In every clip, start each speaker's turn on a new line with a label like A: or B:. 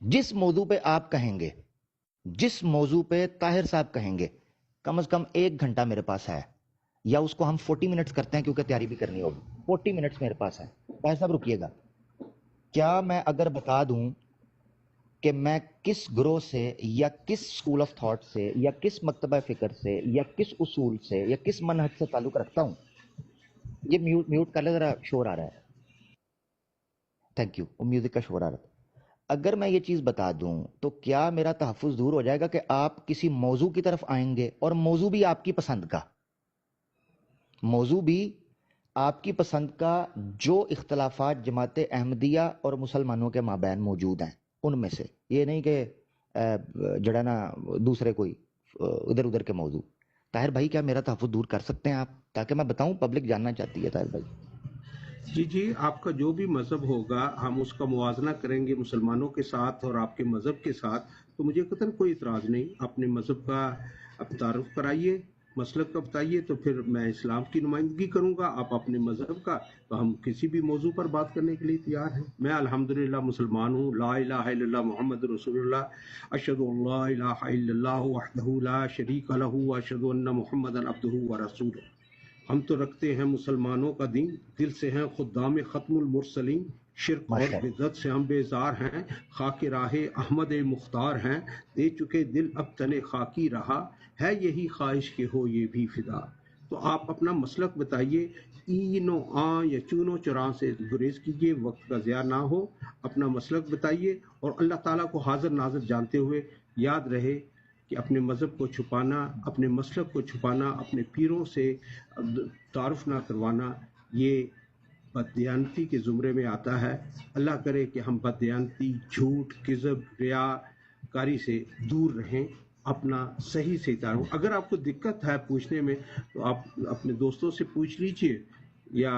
A: جس موضوع پہ آپ کہیں گے، جس موضوع پہ طاہر صاحب کہیں گے، کم از کم 1 گھنٹہ میرے پاس ہے، یا اس کو ہم 40 منٹس کرتے ہیں کیونکہ تیاری بھی کرنی ہوگی. 40 منٹس میرے پاس ہے. طاہر صاحب رکیے گا. کیا میں اگر بتا دوں کہ میں کس گروہ سے یا کس اسکول آف تھاٹ سے یا کس مکتبہ فکر سے یا کس اصول سے یا کس منہج سے تعلق رکھتا ہوں؟ یہ میوٹ کر لے ذرا، شور آ رہا ہے. Thank you. وہ میوزک کا شور آ رہا تھا. اگر میں یہ چیز بتا دوں تو کیا میرا تحفظ دور ہو جائے گا کہ آپ کسی موضوع کی طرف آئیں گے، اور موضوع بھی آپ کی پسند کا، موضوع بھی آپ کی پسند کا، جو اختلافات جماعت احمدیہ اور مسلمانوں کے مابین موجود ہیں ان میں سے، یہ نہیں کہ جڑا نا دوسرے کوئی ادھر ادھر کے موضوع. طاہر بھائی کیا میرا تحفظ دور کر سکتے ہیں آپ، تاکہ میں بتاؤں، پبلک جاننا چاہتی ہے طاہر بھائی.
B: جی جی، آپ کا جو بھی مذہب ہوگا ہم اس کا موازنہ کریں گے مسلمانوں کے ساتھ اور آپ کے مذہب کے ساتھ، تو مجھے قطعاً کوئی اعتراض نہیں. اپنے مذہب کا آپ تعارف کرائیے، مسلک کا بتائیے، تو پھر میں اسلام کی نمائندگی کروں گا، آپ اپنے مذہب کا. تو ہم کسی بھی موضوع پر بات کرنے کے لیے تیار ہیں. میں الحمدللہ مسلمان ہوں. لا الہ الا اللہ محمد رسول اللہ، اشہد ان لا الہ الا اللہ وحدہ لا شریک لہ واشہد ان محمدا عبدہ ورسولہ. ہم تو رکھتے ہیں مسلمانوں کا دین، دل سے ہیں خدام ختم المرسلین. شرک اور
A: ماشاء اللہ.
B: بدعت سے ہم بیزار ہیں، خاک راہ احمد مختار ہیں. دے چکے دل اب تن خاکی رہا، ہے یہی خواہش کہ ہو یہ بھی فدا. تو آپ اپنا مسلک بتائیے، این و آ یا چون و چراں سے گریز کیجیے، وقت کا ضیاع نہ ہو. اپنا مسلک بتائیے، اور اللہ تعالیٰ کو حاضر ناظر جانتے ہوئے یاد رہے کہ اپنے مذہب کو چھپانا، اپنے مسلک کو چھپانا، اپنے پیروں سے تعارف نہ کروانا، یہ بددیانتی کے زمرے میں آتا ہے. اللہ کرے کہ ہم بددیانتی، جھوٹ، کذب، ریا کاری سے دور رہیں. اپنا صحیح سے تعارف، اگر آپ کو دقت ہے پوچھنے میں تو آپ اپنے دوستوں سے پوچھ لیجئے یا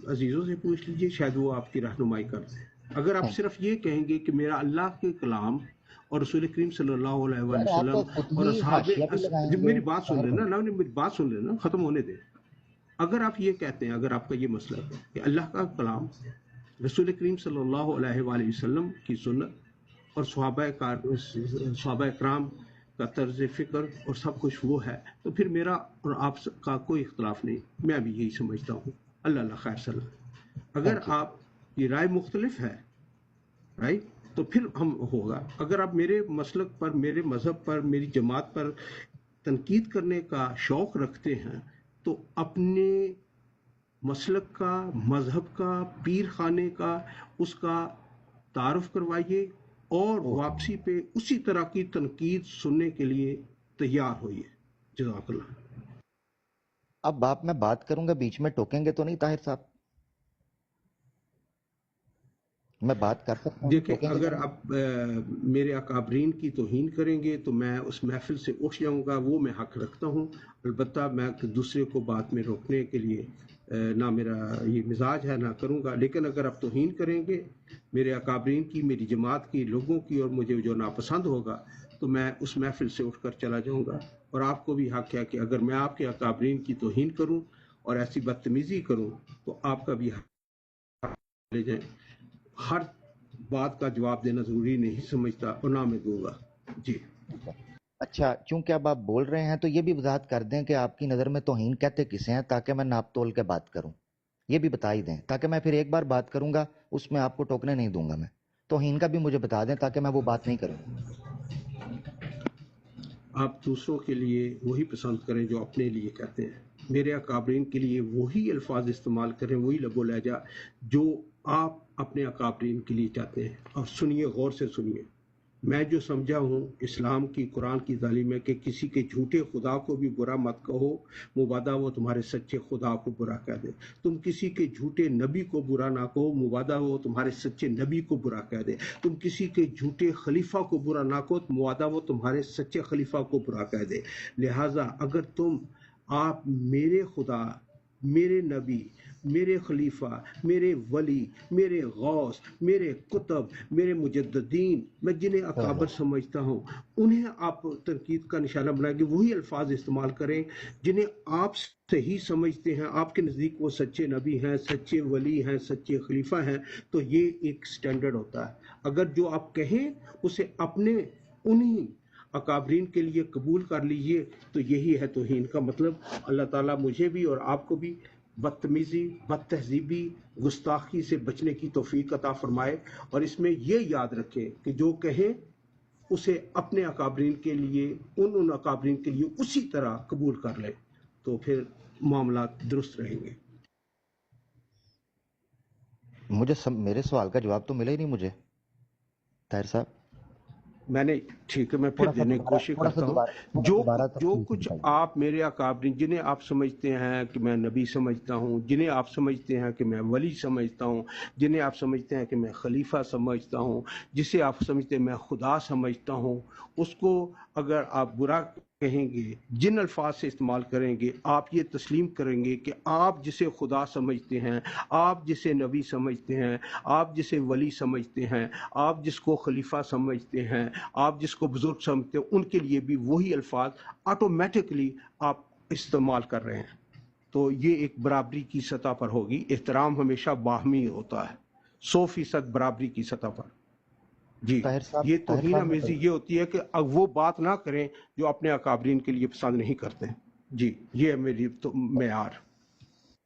B: عزیزوں سے پوچھ لیجئے، شاید وہ آپ کی رہنمائی کر دیں. اگر آپ صرف یہ کہیں گے کہ میرا اللہ کے کلام اور رسول کریم صلی اللہ علیہ وآلہ
A: یار آپ تو
B: وسلم
A: خود
B: اور
A: ہی
B: اصحاب،
A: حاشیہ بھی
B: جب
A: لگائیں گے
B: میری بات سن
A: طاہر بھائی.
B: لینا، میری بات سن لینا، ختم ہونے دیں. اگر آپ یہ کہتے ہیں، اگر آپ کا یہ مسئلہ ہے کہ اللہ کا کلام، رسول کریم صلی اللہ علیہ وآلہ وسلم کی سنت اور صحابہ کرام کا طرز فکر اور سب کچھ وہ ہے، تو پھر میرا اور آپ کا کوئی اختلاف نہیں. میں بھی یہی سمجھتا ہوں. اللہ اللہ خیر صلی. اگر
A: تھینک یو.
B: آپ کی رائے مختلف ہے، رائٹ، تو پھر ہم ہوگا. اگر آپ میرے مسلک پر، میرے مذہب پر، میری جماعت پر تنقید کرنے کا شوق رکھتے ہیں، تو اپنے مسلک کا، مذہب کا، پیر خانے کا، اس کا تعارف کروائیے، اور واپسی پہ اسی طرح کی تنقید سننے کے لیے تیار ہوئیے. جزاک اللہ.
A: اب آپ، میں بات کروں گا، بیچ میں ٹوکیں گے تو نہیں طاہر صاحب؟ میں بات کر سکتا ہوں نا،
B: دیکھیں،
A: ٹوکیں گے تو
B: اگر
A: نہیں؟
B: آپ میرے اکابرین کی توہین کریں گے تو میں اس محفل سے اٹھ جاؤں گا، وہ میں حق رکھتا ہوں. البتہ میں دوسرے کو بات میں روکنے کے لیے نہ میرا یہ مزاج ہے، نہ کروں گا. لیکن اگر آپ توہین کریں گے میرے اکابرین کی، میری جماعت کی لوگوں کی، اور مجھے جو ناپسند ہوگا تو میں اس محفل سے اٹھ کر چلا جاؤں گا. اور آپ کو بھی حق ہے کہ اگر میں آپ کے اکابرین کی توہین کروں اور ایسی بدتمیزی کروں تو آپ کا بھی حق لے جائیں. ہر بات کا جواب دینا ضروری نہیں سمجھتا، اور نہ میں دوں گا. جی
A: اچھا، چونکہ اب آپ بول رہے ہیں تو یہ بھی وضاحت کر دیں کہ آپ کی نظر میں توہین کہتے کسے ہیں، تاکہ میں ناپ تول کے بات کروں. یہ بھی بتا ہی دیں، تاکہ میں پھر ایک بار بات کروں گا اس میں آپ کو ٹوکنے نہیں دوں گا. میں توہین کا بھی مجھے بتا دیں تاکہ میں وہ بات نہیں کروں.
B: آپ دوسروں کے لیے وہی پسند کریں جو اپنے لیے کہتے ہیں. میرے اکابرین کے لیے وہی الفاظ استعمال کریں، وہی لب و لہجہ جو آپ اپنے اکابرین کے لیے چاہتے ہیں. اور سنیے، غور سے سنیے. میں جو سمجھا ہوں، اسلام کی، قرآن کی تعلیم ہے کہ کسی کے جھوٹے خدا کو بھی برا مت کہو، مبادا وہ تمہارے سچے خدا کو برا کہہ دے. تم کسی کے جھوٹے نبی کو برا نہ کہو، مبادا وہ تمہارے سچے نبی کو برا کہہ دے. تم کسی کے جھوٹے خلیفہ کو برا نہ کہو، مبادا وہ تمہارے سچے خلیفہ کو برا کہہ دے. لہٰذا اگر آپ میرے خدا، میرے نبی، میرے خلیفہ، میرے ولی، میرے غوث، میرے کتب، میرے مجددین، میں جنہیں اکابر سمجھتا ہوں، انہیں آپ تنقید کا نشانہ بنائیں گے، وہی الفاظ استعمال کریں جنہیں آپ صحیح سمجھتے ہیں، آپ کے نزدیک وہ سچے نبی ہیں، سچے ولی ہیں، سچے خلیفہ ہیں، تو یہ ایک سٹینڈرڈ ہوتا ہے۔ اگر جو آپ کہیں اسے اپنے انہی اکابرین کے لیے قبول کر لیجئے تو یہی ہے توہین کا مطلب۔ اللہ تعالیٰ مجھے بھی اور آپ کو بھی بدتمیزی، بد تہذیبی، گستاخی سے بچنے کی توفیق عطا فرمائے، اور اس میں یہ یاد رکھیں کہ جو کہیں اسے اپنے اکابرین کے لیے، ان اکابرین کے لیے اسی طرح قبول کر لیں، تو پھر معاملات درست رہیں گے۔
A: مجھے میرے سوال کا جواب تو ملا ہی نہیں مجھے طاہر صاحب۔
B: میں نے ٹھیک ہے، میں پھر دینے کی کوشش کرتا ہوں۔
A: دوبارہ
B: جو
A: تفصیل سے
B: کچھ
A: بتائیے۔
B: آپ میرے اکابرین، جنہیں آپ سمجھتے ہیں کہ میں نبی سمجھتا ہوں، جنہیں آپ سمجھتے ہیں کہ میں ولی سمجھتا ہوں، جنہیں آپ سمجھتے ہیں کہ میں خلیفہ سمجھتا ہوں، جسے آپ سمجھتے ہیں میں خدا سمجھتا ہوں، اس کو اگر آپ برا کہیں گے، جن الفاظ سے استعمال کریں گے، آپ یہ تسلیم کریں گے کہ آپ جسے خدا سمجھتے ہیں، آپ جسے نبی سمجھتے ہیں، آپ جسے ولی سمجھتے ہیں، آپ جس کو خلیفہ سمجھتے ہیں، آپ جس کو بزرگ سمجھتے ہیں، ان کے لیے بھی وہی الفاظ آٹومیٹکلی آپ استعمال کر رہے ہیں، تو یہ ایک برابری کی سطح پر ہوگی۔ احترام ہمیشہ باہمی ہوتا ہے، 100% برابری کی سطح پر۔ جی،
A: طاہر
B: یہ توہین
A: صاحب
B: آمیزی یہ ہوتی ہے کہ اب وہ بات نہ کریں جو اپنے اکابرین کے لیے پسند نہیں کرتے۔ جی، یہ ہے میری معیار۔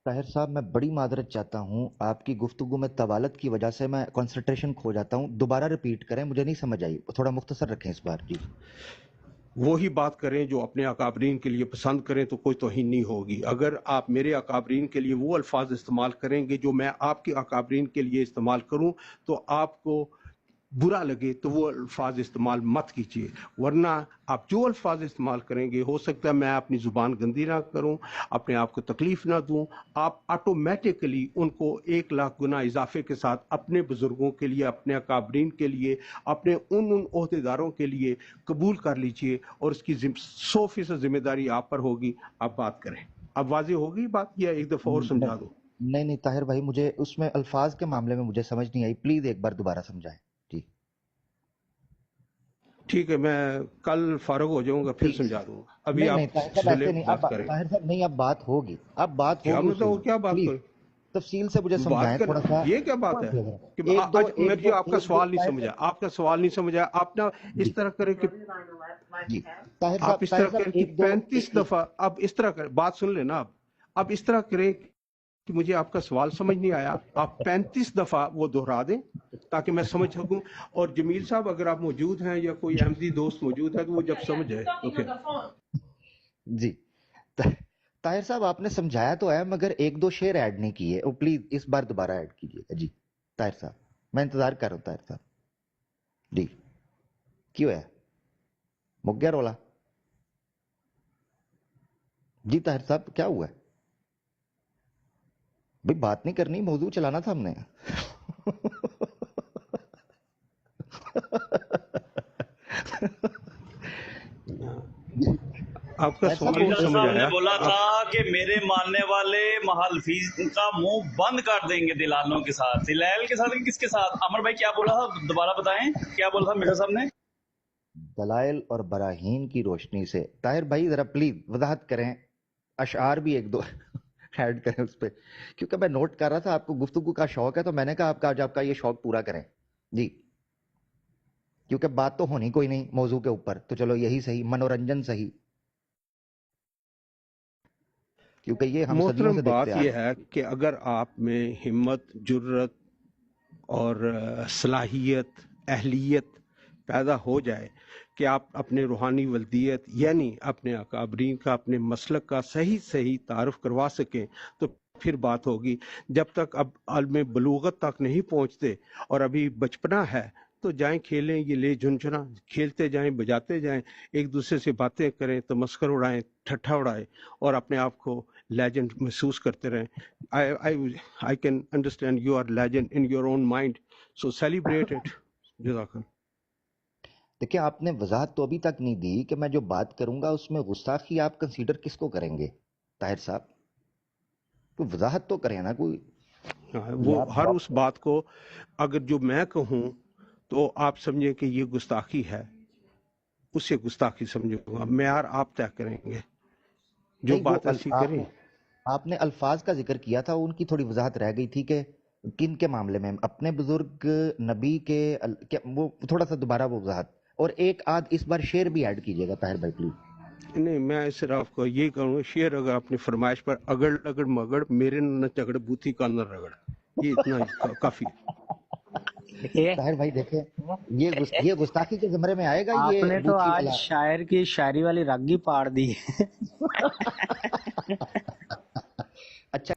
A: طاہر صاحب میں بڑی معذرت چاہتا ہوں، آپ کی گفتگو میں طوالت کی وجہ سے میں کنسنٹریشن کھو جاتا ہوں، دوبارہ ریپیٹ کریں، مجھے نہیں سمجھ آئی، تھوڑا مختصر رکھیں اس بار۔ جی
B: وہی بات کریں جو اپنے اکابرین کے لیے پسند کریں تو کوئی توہین نہیں ہوگی۔ اگر آپ میرے اکابرین کے لیے وہ الفاظ استعمال کریں گے جو میں آپ کے اکابرین کے لیے استعمال کروں تو آپ کو برا لگے تو وہ الفاظ استعمال مت کیجیے، ورنہ آپ جو الفاظ استعمال کریں گے، ہو سکتا ہے میں اپنی زبان گندی نہ کروں، اپنے آپ کو تکلیف نہ دوں، آپ آٹومیٹکلی ان کو 1,00,000 گنا اضافے کے ساتھ اپنے بزرگوں کے لیے، اپنے اکابرین کے لیے، اپنے ان عہدیداروں کے لیے قبول کر لیجئے، اور اس کی 100% ذمہ داری آپ پر ہوگی۔ آپ بات کریں۔ اب واضح ہوگی بات، یا ایک دفعہ اور سمجھا دو؟
A: نہیں طاہر بھائی، مجھے اس میں الفاظ کے معاملے میں مجھے سمجھ نہیں آئی، پلیز ایک بار دوبارہ سمجھائیں۔ جی
B: ٹھیک ہے، میں کل فارغ ہو جاؤں گا پھر
A: پلیز۔
B: سمجھا دوں گا، ابھی
A: نہیں
B: آپ
A: طاہر صاحب
B: چلے
A: ایسے نہیں، اب
B: بات کریں۔
A: طاہر صاحب نہیں، اب بات ہوگی، اب بات
B: کیا
A: ہوگی
B: مطلب،
A: اصول
B: وہ
A: میں،
B: کیا بات
A: پلیز
B: کریں؟
A: تفصیل سے مجھے
B: بات
A: سمجھائیں
B: کر،
A: تھوڑا سا۔
B: یہ کیا بات ہے کہ
A: ایک دو ایک
B: مجھے
A: دو
B: آپ کا
A: ایک دو
B: سوال نہیں
A: طاہر
B: سمجھا،
A: صاحب،
B: آپ کا سوال نہیں سمجھا، آپ نے
A: جی
B: اس طرح کرے کہ
A: جی طاہر
B: آپ
A: صاحب،
B: اس طرح کریں کہ
A: ایک دو
B: 35 دفعہ، اب اس طرح کریں، بات سن لیں نا، اب اس طرح کریں کہ مجھے آپ کا سوال سمجھ نہیں آیا، آپ 35 دفعہ وہ دہرا دیں تاکہ میں سمجھ سکوں، اور جمیل صاحب اگر آپ موجود ہیں یا کوئی احمدی دوست موجود ہے تو وہ جب سمجھ جائے تو پھر۔
A: جی طاہر صاحب آپ نے سمجھایا تو ہے، مگر ایک دو شعر ایڈ نہیں کیے، وہ پلیز اس بار دوبارہ ایڈ کیجیے گا۔ جی طاہر صاحب میں انتظار کر رہا ہوں، طاہر صاحب جی کیوں ہے مک گیا رولا؟ جی طاہر صاحب کیا ہوا ہے بھائی؟ بات نہیں کرنی، موضوع چلانا تھا ہم نے۔
B: آپ کا سوال نہیں
C: مرزا
B: سمجھ
C: صاحب نے
B: آیا
C: بولا تھا
B: آپ؟
C: کہ میرے ماننے والے محلفین کا منہ بند کر دیں گے دلالوں کے ساتھ۔ دلائل کے ساتھ کس کے ساتھ؟ امر بھائی کیا بولا تھا، دوبارہ بتائیں کیا بولا تھا مرزا صاحب نے؟
A: دلائل اور براہین کی روشنی سے۔ طاہر بھائی ذرا پلیز وضاحت کریں، اشعار بھی ایک دو ایڈ کریں اس پہ، کیونکہ میں نوٹ کر رہا تھا آپ کو گفتگو کا شوق ہے، تو میں نے کہا آپ کا یہ شوق پورا کریں۔ جی کیونکہ بات تو ہونی کوئی نہیں موضوع کے اوپر، تو چلو یہی صحیح، منورنجن صحیح، کیونکہ یہ ہم صدیوں سے
B: محترم
A: دیکھتے
B: بات
A: آ
B: یہ
A: رہے
B: ہے کہ اگر آپ میں ہمت، جرت اور صلاحیت، اہلیت پیدا ہو جائے کہ آپ اپنے روحانی ولدیت یعنی اپنے اکابرین کا، اپنے مسلک کا صحیح تعارف کروا سکیں تو پھر بات ہوگی۔ جب تک اب عالم بلوغت تک نہیں پہنچتے اور ابھی بچپنا ہے تو جائیں کھیلیں، یہ لے جھنجھنا، کھیلتے جائیں، بجاتے جائیں، ایک دوسرے سے باتیں کریں، تمسکر اڑائیں، ٹھٹھا اڑائیں، اور اپنے آپ کو لیجنڈ محسوس کرتے رہیں۔ I can understand you are legend in your own mind, so celebrate it. جزاک اللہ۔
A: دیکھیں آپ نے وضاحت تو ابھی تک نہیں دی کہ میں جو بات کروں گا اس میں گستاخی آپ کنسیڈر کس کو کریں گے طاہر صاحب؟ کوئی وضاحت تو کریں نا کوئی.
B: وہ ہر اس بات کو اگر جو میں کہوں تو آپ سمجھیں کہ یہ گستاخی ہے، اسے گستاخی سمجھوں گا. معیار آپ طے کریں گے، جو بات ایسی کریں.
A: آپ نے الفاظ کا ذکر کیا تھا، ان کی تھوڑی وضاحت رہ گئی تھی کہ کن کے معاملے میں، اپنے بزرگ نبی کے، وہ تھوڑا سا دوبارہ وہ وضاحت، اور ایک آدھ اس بار شعر بھی ایڈ کیجیے گا طاہر بھائی پلیز.
B: نہیں، میں صرف کو یہ کہوں گا، شعر اگر اپنی فرمائش پر اگڑ اگڑ مگڑ میرے نہ چگڑ بوتھی کا نہ رگڑ، یہ اتنا ہی کافی ہے.
A: طاہر بھائی دیکھیں، یہ گستاخی کے زمرے میں آئے گا.
D: آپ
A: یہ
D: نے تو آج شاعر کی شاعری والی رگ ہی پاڑ دی.